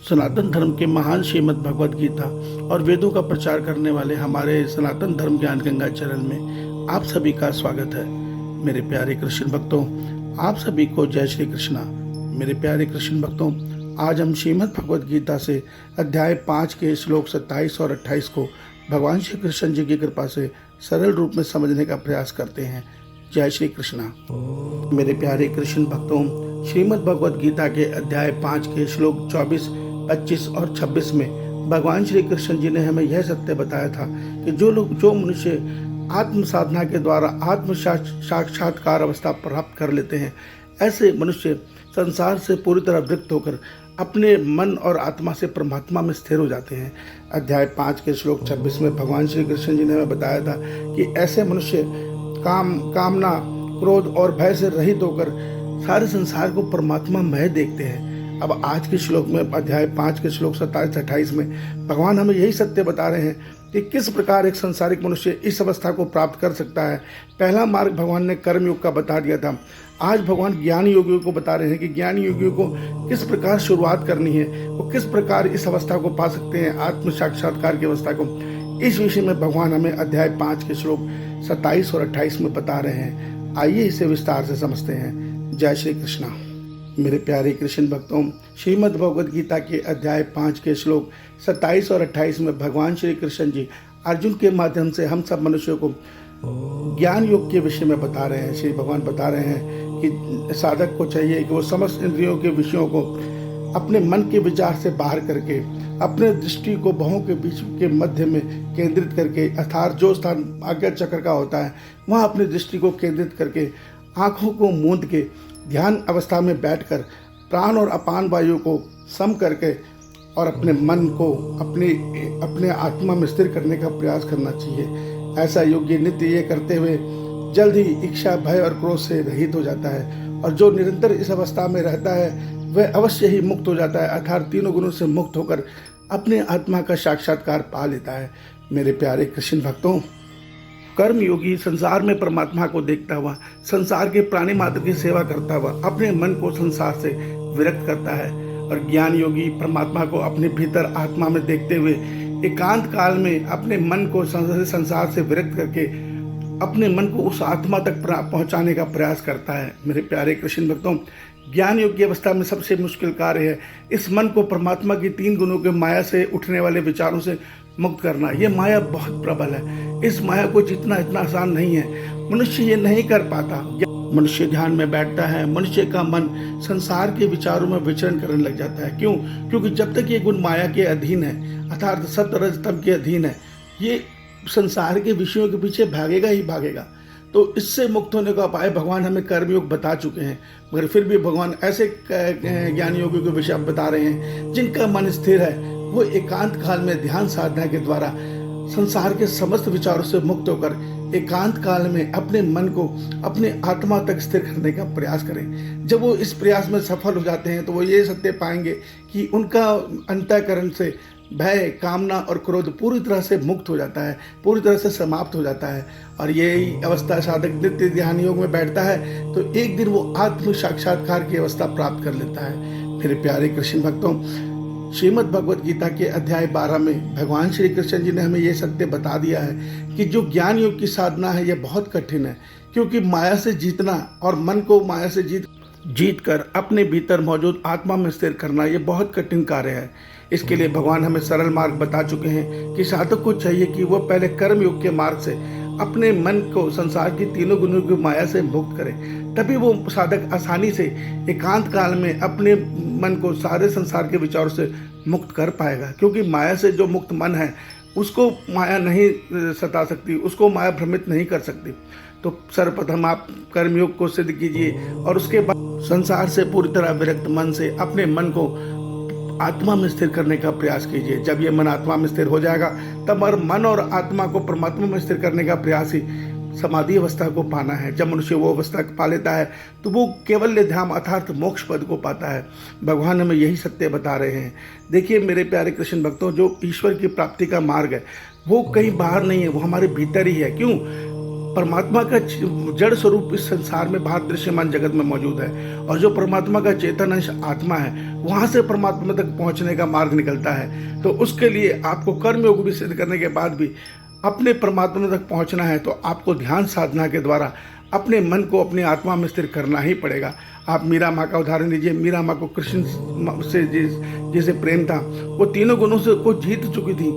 सनातन धर्म के महान श्रीमद् भगवद गीता और वेदों का प्रचार करने वाले हमारे सनातन धर्म ज्ञान गंगा चैनल में आप सभी का स्वागत है। मेरे प्यारे कृष्ण भक्तों, आप सभी को जय श्री कृष्णा। मेरे प्यारे कृष्ण भक्तों, आज हम श्रीमद् भगवद गीता से अध्याय 5 के श्लोक 27 और 28 को भगवान श्री कृष्ण जी की कृपा से सरल रूप में समझने का प्रयास करते हैं। जय श्री कृष्णा। मेरे प्यारे कृष्ण भक्तों, श्रीमद् भगवद गीता के अध्याय 5 के श्लोक 24, 25 और 26 में भगवान श्री कृष्ण जी ने हमें यह सत्य बताया था कि जो मनुष्य आत्म साधना के द्वारा आत्म साक्षात्कार अवस्था प्राप्त कर लेते हैं, ऐसे मनुष्य संसार से पूरी तरह विरक्त होकर अपने मन और आत्मा से परमात्मा में स्थिर हो जाते हैं। अध्याय 5 के श्लोक 26 में भगवान श्री कृष्ण जी ने हमें बताया था कि ऐसे मनुष्य कामना, क्रोध और भय से रहित होकर सारे संसार को परमात्मा मय देखते हैं। अब आज के श्लोक में अध्याय 5 के श्लोक 27-28 में भगवान हमें यही सत्य बता रहे हैं कि किस प्रकार एक संसारिक मनुष्य इस अवस्था को प्राप्त कर सकता है। पहला मार्ग भगवान ने कर्म योग का बता दिया था। आज भगवान ज्ञान योगियों को बता रहे हैं कि ज्ञान योगियों को किस प्रकार शुरुआत करनी है, वो किस प्रकार इस अवस्था को पा सकते हैं, आत्म साक्षात्कार की अवस्था को। इस विषय में भगवान हमें अध्याय 5 के श्लोक 27 और 28 में बता रहे हैं। आइए इसे विस्तार से समझते हैं। जय श्री कृष्णा। मेरे प्यारे कृष्ण भक्तों, श्रीमद् भगवद गीता के अध्याय 5 के श्लोक 27 और 28 में भगवान श्री कृष्ण जी अर्जुन के माध्यम से हम सब मनुष्यों को ज्ञान योग के विषय में बता रहे हैं। श्री भगवान बता रहे हैं कि साधक को चाहिए कि वो समस्त इंद्रियों के विषयों को अपने मन के विचार से बाहर करके अपने दृष्टि को बाहों के बीच के मध्य में केंद्रित करके, अर्थात जो स्थान आज्ञा चक्र का होता है वहाँ अपनी दृष्टि को केंद्रित करके आँखों को मूंद के ध्यान अवस्था में बैठकर प्राण और अपान वायु को सम करके और अपने मन को अपने आत्मा में स्थिर करने का प्रयास करना चाहिए। ऐसा योग्य नित्य ये करते हुए जल्द ही इच्छा, भय और क्रोध से रहित हो जाता है, और जो निरंतर इस अवस्था में रहता है वह अवश्य ही मुक्त हो जाता है, अर्थात तीनों गुणों से मुक्त होकर अपने आत्मा का साक्षात्कार पा लेता है। मेरे प्यारे कृष्ण भक्तों, कर्म योगी संसार में परमात्मा को देखता हुआ, संसार के प्राणी मात्र की सेवा करता हुआ अपने मन को संसार से विरक्त करता है, और ज्ञान योगी परमात्मा को अपने भीतर आत्मा में देखते हुए एकांत काल में अपने मन को संसार से विरक्त करके अपने मन को उस आत्मा तक पहुंचाने का प्रयास करता है। मेरे प्यारे कृष्ण भक्तों, ज्ञान योग की अवस्था में सबसे मुश्किल कार्य है इस मन को परमात्मा की 3 गुणों के माया से उठने वाले विचारों से मुक्त करना। ये माया बहुत प्रबल है, इस माया को जीतना इतना आसान नहीं है, मनुष्य ये नहीं कर पाता। मनुष्य ध्यान में बैठता है, मनुष्य का मन संसार के विचारों में विचरण करने लग जाता है। क्यों? क्योंकि जब तक ये गुण माया के अधीन है, अर्थात सत्व रज तम के अधीन है, ये संसार के विषयों के पीछे भागेगा ही भागेगा। तो इससे मुक्त होने का उपाय भगवान हमें कर्मयोग बता चुके हैं, मगर फिर भी भगवान ऐसे ज्ञान योगियों के विषय बता रहे हैं जिनका मन स्थिर है, वो एकांत काल में ध्यान साधना के द्वारा संसार के समस्त विचारों से मुक्त होकर एकांत काल में अपने मन को अपने आत्मा तक स्थिर करने का प्रयास करें। जब वो इस प्रयास में सफल हो जाते हैं तो वो ये सत्य पाएंगे कि उनका अंतःकरण से भय, कामना और क्रोध पूरी तरह से मुक्त हो जाता है, पूरी तरह से समाप्त हो जाता है। और यही अवस्था साधक नित्य ध्यान योग में बैठता है तो एक दिन वो आत्म साक्षात्कार की अवस्था प्राप्त कर लेता है। मेरे प्यारे कृष्ण भक्तों, श्रीमद् भगवद गीता के अध्याय 12 में भगवान श्री कृष्ण जी ने हमें यह सत्य बता दिया है कि जो ज्ञान योग की साधना है यह बहुत कठिन है, क्योंकि माया से जीतना और मन को माया से जीत कर अपने भीतर मौजूद आत्मा में स्थिर करना ये बहुत कठिन कार्य है। इसके लिए भगवान हमें सरल मार्ग बता चुके हैं कि साधक को चाहिए कि वह पहले कर्म योग के मार्ग से अपने मन को संसार की 3 गुणों की माया से मुक्त करे, तभी वो साधक आसानी से एकांत काल में अपने मन को सारे संसार के विचारों से मुक्त कर पाएगा। क्योंकि माया से जो मुक्त मन है उसको माया नहीं सता सकती, उसको माया भ्रमित नहीं कर सकती। तो सर्वप्रथम आप कर्मयोग को सिद्ध कीजिए और उसके बाद संसार से पूरी तरह विरक्त मन से अपने मन को आत्मा में स्थिर करने का प्रयास कीजिए। जब ये मन आत्मा में स्थिर हो जाएगा तब मन और आत्मा को परमात्मा में स्थिर करने का प्रयास ही समाधि अवस्था को पाना है। जब मनुष्य वो अवस्था पा लेता है तो वो केवल ध्यान अर्थात मोक्ष पद को पाता है। भगवान हमें यही सत्य बता रहे हैं। देखिए मेरे प्यारे कृष्ण भक्तों, जो ईश्वर की प्राप्ति का मार्ग है वो कहीं बाहर नहीं है, वो हमारे भीतर ही है। क्यों? परमात्मा का जड़ स्वरूप इस संसार में बाहर दृश्यमान जगत में मौजूद है, और जो परमात्मा का चेतन अंश आत्मा है वहाँ से परमात्मा तक पहुँचने का मार्ग निकलता है। तो उसके लिए आपको कर्मयोग भी सिद्ध करने के बाद भी अपने परमात्मा तक पहुँचना है, तो आपको ध्यान साधना के द्वारा अपने मन को अपनी आत्मा में स्थिर करना ही पड़ेगा। आप मीरा माँ का उदाहरण लीजिए। मीरा माँ को कृष्ण से जैसे प्रेम था, वो तीनों गुणों से को जीत चुकी थी,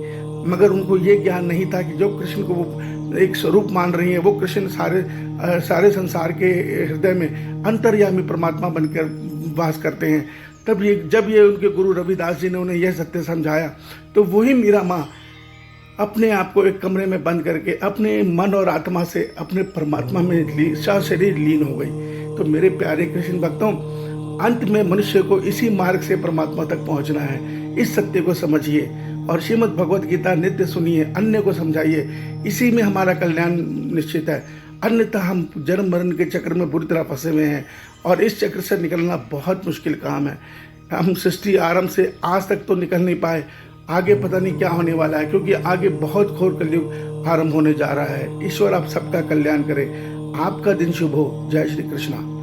मगर उनको ये ज्ञान नहीं था कि जो कृष्ण को वो एक स्वरूप मान रही है, वो कृष्ण सारे संसार के हृदय में अंतर्यामी परमात्मा बनकर वास करते हैं। तब जब ये उनके गुरु रविदास जी ने उन्हें यह सत्य समझाया, तो वही मीरा माँ अपने आप को एक कमरे में बंद करके अपने मन और आत्मा से अपने परमात्मा में शरीर लीन हो गई। तो मेरे प्यारे कृष्ण भक्तों, अंत में मनुष्य को इसी मार्ग से परमात्मा तक पहुंचना है। इस सत्य को समझिए और श्रीमद् भगवत गीता नित्य सुनिए, अन्य को समझाइए। इसी में हमारा कल्याण निश्चित है। अन्यथा हम जन्म मरण के चक्र में बुरी तरह फंसे हुए हैं, और इस चक्र से निकलना बहुत मुश्किल काम है। हम सृष्टि आरंभ से आज तक तो निकल नहीं पाए, आगे पता नहीं क्या होने वाला है, क्योंकि आगे बहुत घोर कलयुग आरंभ होने जा रहा है। ईश्वर आप सबका कल्याण करे। आपका दिन शुभ हो। जय श्री कृष्णा।